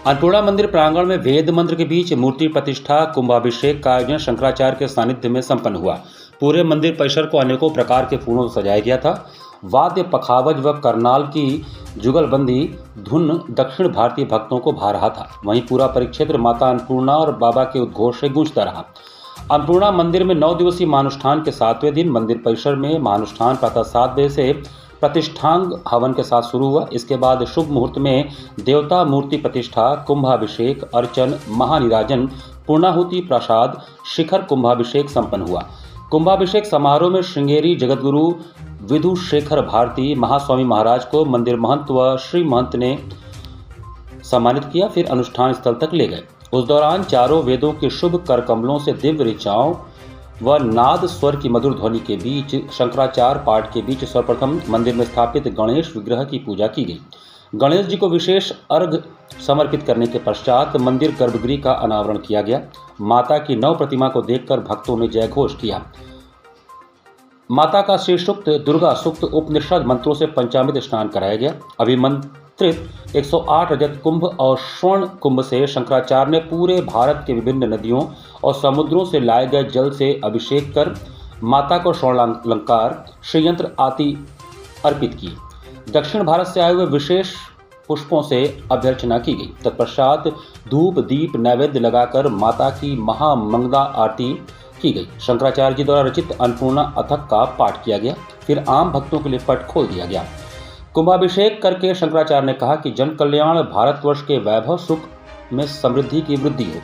अन्नपूर्णा मंदिर प्रांगण में वेद मंत्र के बीच मूर्ति प्रतिष्ठा कुंभाभिषेक का आयोजन शंकराचार्य के सानिध्य में संपन्न हुआ। पूरे मंदिर परिसर को अनेकों प्रकार के फूलों से सजाया गया था। वाद्य पखावज व करनाल की जुगलबंदी धुन दक्षिण भारतीय भक्तों को भा रहा था। वहीं पूरा परिक्षेत्र माता अन्नपूर्णा और बाबा के उद्घोष से गूंजता रहा। अन्नपूर्णा मंदिर में 9 दिवसीय महानुष्ठान के 7वें दिन मंदिर परिसर में महानुष्ठान प्रातः 7 बजे से प्रतिष्ठांग हवन के साथ शुरू हुआ। इसके बाद शुभ मुहूर्त में देवता मूर्ति प्रतिष्ठा, कुंभाभिषेक, अर्चन, महानिराजन, पूर्णाहुति, प्रसाद, शिखर कुंभाभिषेक संपन्न हुआ। कुंभाभिषेक समारोह में श्रृंगेरी जगतगुरु विधु शेखर भारती महास्वामी महाराज को मंदिर महंत व श्री महंत ने सम्मानित किया, फिर अनुष्ठान स्थल तक ले गए। उस दौरान चारों वेदों के शुभ कर कमलों से दिव्य ऋचाओं व नाद स्वर की मधुर ध्वनि के बीच शंकराचार्य पाठ के बीच सर्वप्रथम मंदिर में स्थापित गणेश विग्रह की पूजा की गई। गणेश जी को विशेष अर्घ्य समर्पित करने के पश्चात मंदिर गर्भगृह का अनावरण किया गया। माता की 9 प्रतिमा को देखकर भक्तों ने जय घोष किया। माता का श्री सूक्त, दुर्गा सूक्त, उपनिषद मंत्रों से पंचामृत स्नान कराया गया। अभिमंत्रित 108 रजत कुंभ और स्वर्ण कुंभ से शंकराचार्य ने पूरे भारत के विभिन्न नदियों और समुद्रों से लाए गए जल से अभिषेक कर माता को स्वर्णालंकार श्रीयंत्र आदि अर्पित किए। दक्षिण भारत से आए हुए विशेष पुष्पों से अभ्यर्चना की गई। तत्पश्चात धूप दीप नैवेद्य लगाकर माता की महामंगला आरती की गई। शंकराचार्य जी द्वारा रचित अन्नपूर्णा अथक का पाठ किया गया। फिर आम भक्तों के लिए पट खोल दिया गया। कुंभाभिषेक करके शंकराचार्य ने कहा कि जन कल्याण, भारतवर्ष के वैभव सुख में समृद्धि की वृद्धि हो।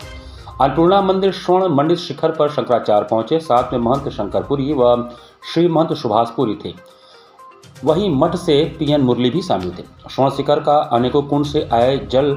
अन्नपूर्णा मंदिर स्वर्ण मंडित शिखर पर शंकराचार्य पहुंचे। साथ में महंत शंकरपुरी व श्री महंत सुभाषपुरी थे। वहीं मठ से पीएन मुरली भी शामिल थे। स्वर्ण शिखर का अनेकों कुंड से आए जल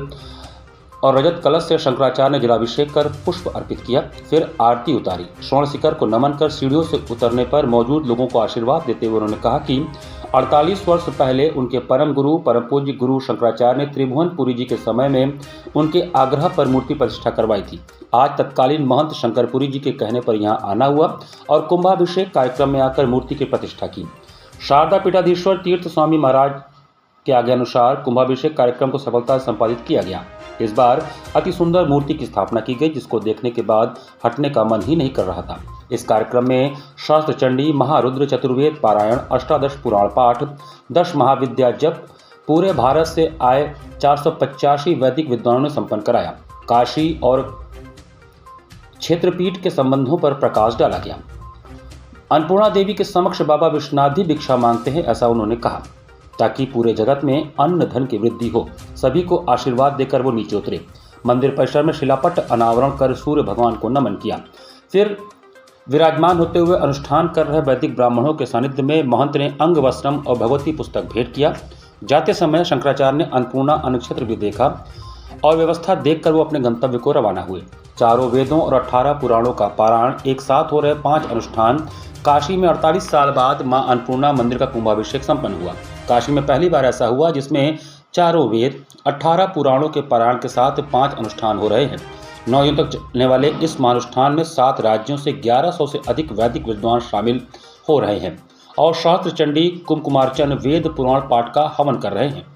और रजत कलश से शंकराचार्य ने जलाभिषेक कर पुष्प अर्पित किया, फिर आरती उतारी। स्वर्ण शिखर को नमन कर सीढ़ियों से उतरने पर मौजूद लोगों को आशीर्वाद देते हुए उन्होंने कहा कि 48 वर्ष पहले उनके परम गुरु परम पूज्य गुरु शंकराचार्य ने त्रिभुवनपुरी जी के समय में उनके आग्रह पर मूर्ति प्रतिष्ठा करवाई थी। आज तत्कालीन महंत शंकरपुरी जी के कहने पर यहाँ आना हुआ और कुंभाभिषेक कार्यक्रम में आकर मूर्ति की प्रतिष्ठा की। शारदा पीठाधीश्वर तीर्थ स्वामी महाराज के आज्ञानुसार कुंभाभिषेक कार्यक्रम को सफलता से संपादित किया गया। इस बार अति सुंदर मूर्ति की स्थापना की गई, जिसको देखने के बाद हटने का मन ही नहीं कर रहा था। इस कार्यक्रम में शास्त्र चंडी, महारुद्र, चतुर्वेद पारायण, अष्टादश पुराण पाठ, 10 महाविद्या जप पूरे भारत से आए 485 वैदिक विद्वानों ने संपन्न कराया। काशी और क्षेत्रपीठ के संबंधों पर प्रकाश डाला गया। अन्नपूर्णा देवी के समक्ष बाबा विश्वनाथ भी भिक्षा मांगते हैं, ऐसा उन्होंने कहा, ताकि पूरे जगत में अन्न धन की वृद्धि हो। सभी को आशीर्वाद देकर वो नीचे उतरे। मंदिर परिसर में शिलापट अनावरण कर सूर्य भगवान को नमन किया। फिर विराजमान होते हुए अनुष्ठान कर रहे वैदिक ब्राह्मणों के सानिध्य में महंत ने अंग वस्त्रम और भगवती पुस्तक भेंट किया। जाते समय शंकराचार्य ने अन्नपूर्णा अन्नक्षेत्र भी देखा और व्यवस्था देखकर वो अपने गंतव्य को रवाना हुए। चारों वेदों और 18 पुराणों का पारायण, एक साथ हो रहे 5 अनुष्ठान। काशी में 48 साल बाद मां अन्नपूर्णा मंदिर का कुंभाभिषेक संपन्न हुआ। काशी में पहली बार ऐसा हुआ जिसमें चारों वेद, 18 पुराणों के पारायण के साथ 5 अनुष्ठान हो रहे हैं। 9 दिनों तक चलने वाले इस महानुष्ठान में 7 राज्यों से 1100 से अधिक वैदिक विद्वान शामिल हो रहे हैं और शास्त्र चंडी, कुमकुमार्चन, वेद पुराण पाठ का हवन कर रहे हैं।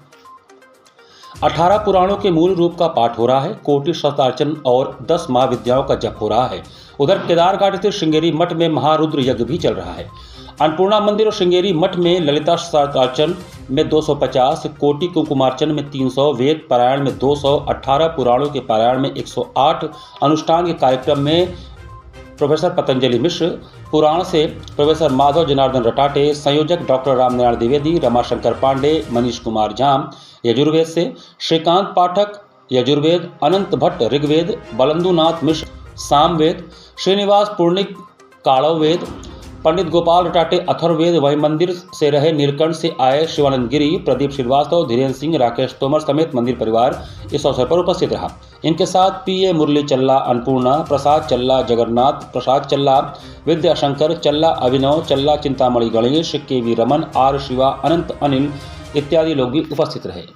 18 पुराणों के मूल रूप का पाठ हो रहा है। कोटि शस्त्रार्चन और 10 महाविद्याओं का जप हो रहा है। उधर केदारघाट स्थित श्रृंगेरी मठ में महारुद्र यज्ञ भी चल रहा है। अन्नपूर्णा मंदिर और श्रृंगेरी मठ में ललिता शस्त्रार्चन में 250, कोटि कुमकुमार्चन में 300, वेद पारायण में 200, 18 पुराणों के पारायण में 108, अनुष्ठान के कार्यक्रम में प्रोफेसर पतंजलि मिश्र, पुराण से प्रोफेसर माधव जनार्दन रटाटे, संयोजक डॉक्टर रामनारायण द्विवेदी, रमाशंकर पांडे, मनीष कुमार झाम यजुर्वेद से, श्रीकांत पाठक यजुर्वेद, अनंत भट्ट ऋग्वेद, बलंदुनाथ मिश्र सामवेद, श्रीनिवास पूर्णिक काड़व वेद, पंडित गोपाल रटाटे अथर्ववेद। वहीं मंदिर से रहे नीलकंठ से आए शिवानंद गिरी, प्रदीप श्रीवास्तव, धीरेन्द्र सिंह, राकेश तोमर समेत मंदिर परिवार इस अवसर पर उपस्थित रहा। इनके साथ पीए मुरली चल्ला अन्नपूर्णा, प्रसाद चल्ला जगन्नाथ, प्रसाद चल्ला विद्याशंकर, चल्ला अभिनव, चल्ला चिंतामणि गणेश, केवी रमन, आर शिवा, अनंत अनिल इत्यादि लोग भी उपस्थित रहे।